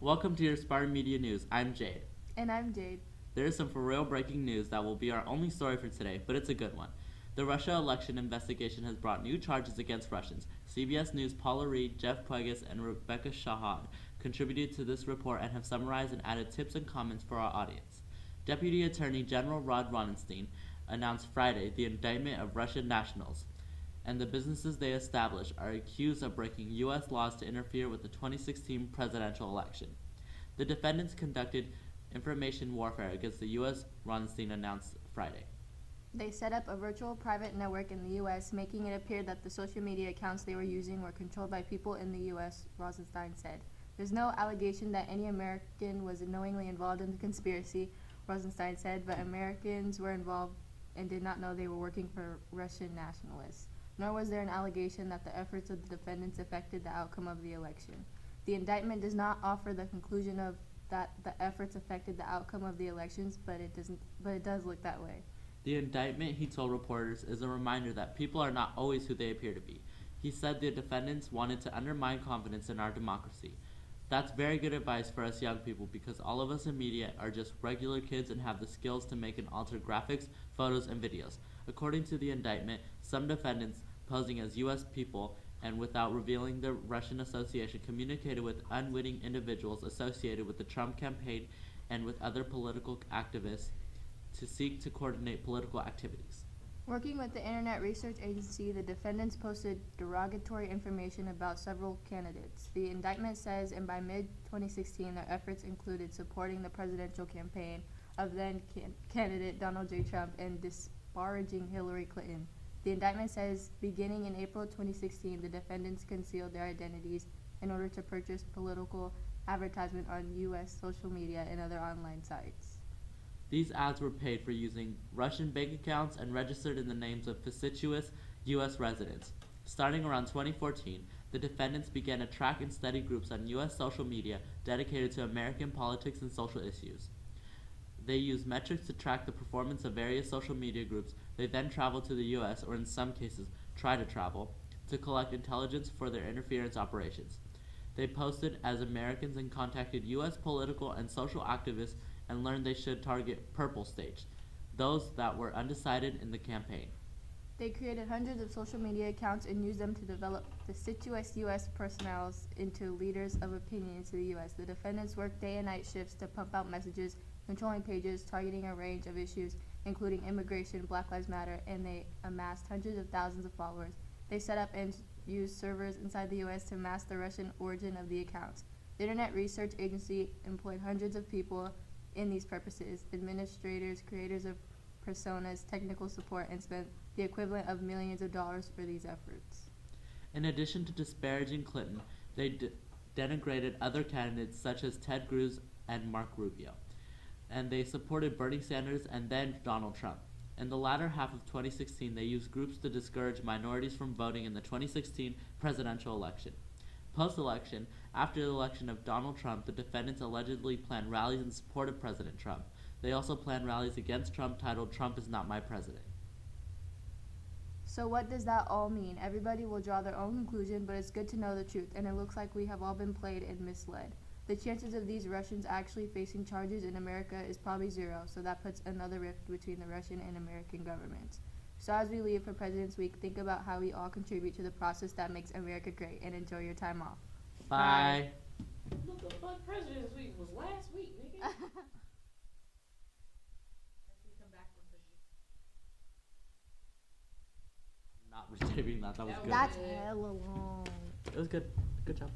Welcome to your Spartan Media News. I'm Jade. And I'm Jade. There is some for real breaking news that will be our only story for today, but it's a good one. The Russia election investigation has brought new charges against Russians. CBS News' Paula Reed, Jeff Puegas, and Rebecca Shahad contributed to this report and have summarized and added tips and comments for our audience. Deputy Attorney General Rod Rosenstein announced Friday the indictment of Russian nationals, and the businesses they established are accused of breaking U.S. laws to interfere with the 2016 presidential election. The defendants conducted information warfare against the U.S., Rosenstein announced Friday. They set up a virtual private network in the U.S., making it appear that the social media accounts they were using were controlled by people in the U.S., Rosenstein said. There's no allegation that any American was knowingly involved in the conspiracy, Rosenstein said, but Americans were involved and did not know they were working for Russian nationalists. Nor was there an allegation that the efforts of the defendants affected the outcome of the election. The indictment does not offer the conclusion of that the efforts affected the outcome of the elections, but it does look that way. The indictment, he told reporters, is a reminder that people are not always who they appear to be. He said the defendants wanted to undermine confidence in our democracy. That's very good advice for us young people because all of us in media are just regular kids and have the skills to make and alter graphics, photos, and videos. According to the indictment, some defendants, posing as U.S. people and without revealing their Russian association, communicated with unwitting individuals associated with the Trump campaign and with other political activists to seek to coordinate political activities. Working with the Internet Research Agency, the defendants posted derogatory information about several candidates. The indictment says, and by mid-2016, their efforts included supporting the presidential campaign of then-candidate Donald J. Trump and disparaging Hillary Clinton. The indictment says, beginning in April 2016, the defendants concealed their identities in order to purchase political advertisement on U.S. social media and other online sites. These ads were paid for using Russian bank accounts and registered in the names of fictitious U.S. residents. Starting around 2014, the defendants began to track and study groups on U.S. social media dedicated to American politics and social issues. They used metrics to track the performance of various social media groups. They then traveled to the U.S., or in some cases, try to travel, to collect intelligence for their interference operations. They posted as Americans and contacted U.S. political and social activists and learned they should target purple states, those that were undecided in the campaign. They created hundreds of social media accounts and used them to develop destituous U.S. personnel into leaders of opinion to the U.S. The defendants worked day and night shifts to pump out messages, controlling pages, targeting a range of issues, including immigration, Black Lives Matter, and they amassed hundreds of thousands of followers. They set up and used servers inside the U.S. to mask the Russian origin of the accounts. The Internet Research Agency employed hundreds of people in these purposes, administrators, creators of personas, technical support, and spent the equivalent of millions of dollars for these efforts. In addition to disparaging Clinton, they denigrated other candidates such as Ted Cruz and Mark Rubio, and they supported Bernie Sanders and then Donald Trump. In the latter half of 2016, they used groups to discourage minorities from voting in the 2016 presidential election. Post-election, after the election of Donald Trump, the defendants allegedly planned rallies in support of President Trump. They also planned rallies against Trump titled "Trump is not my president." So what does that all mean? Everybody will draw their own conclusion, but it's good to know the truth, and it looks like we have all been played and misled. The chances of these Russians actually facing charges in America is probably zero, so that puts another rift between the Russian and American governments. So as we leave for President's Week, think about how we all contribute to the process that makes America great, and enjoy your time off. Bye. What the fuck? President's Week was last week, nigga. Not receiving that. That was good. That's hella long. It was good. Good job.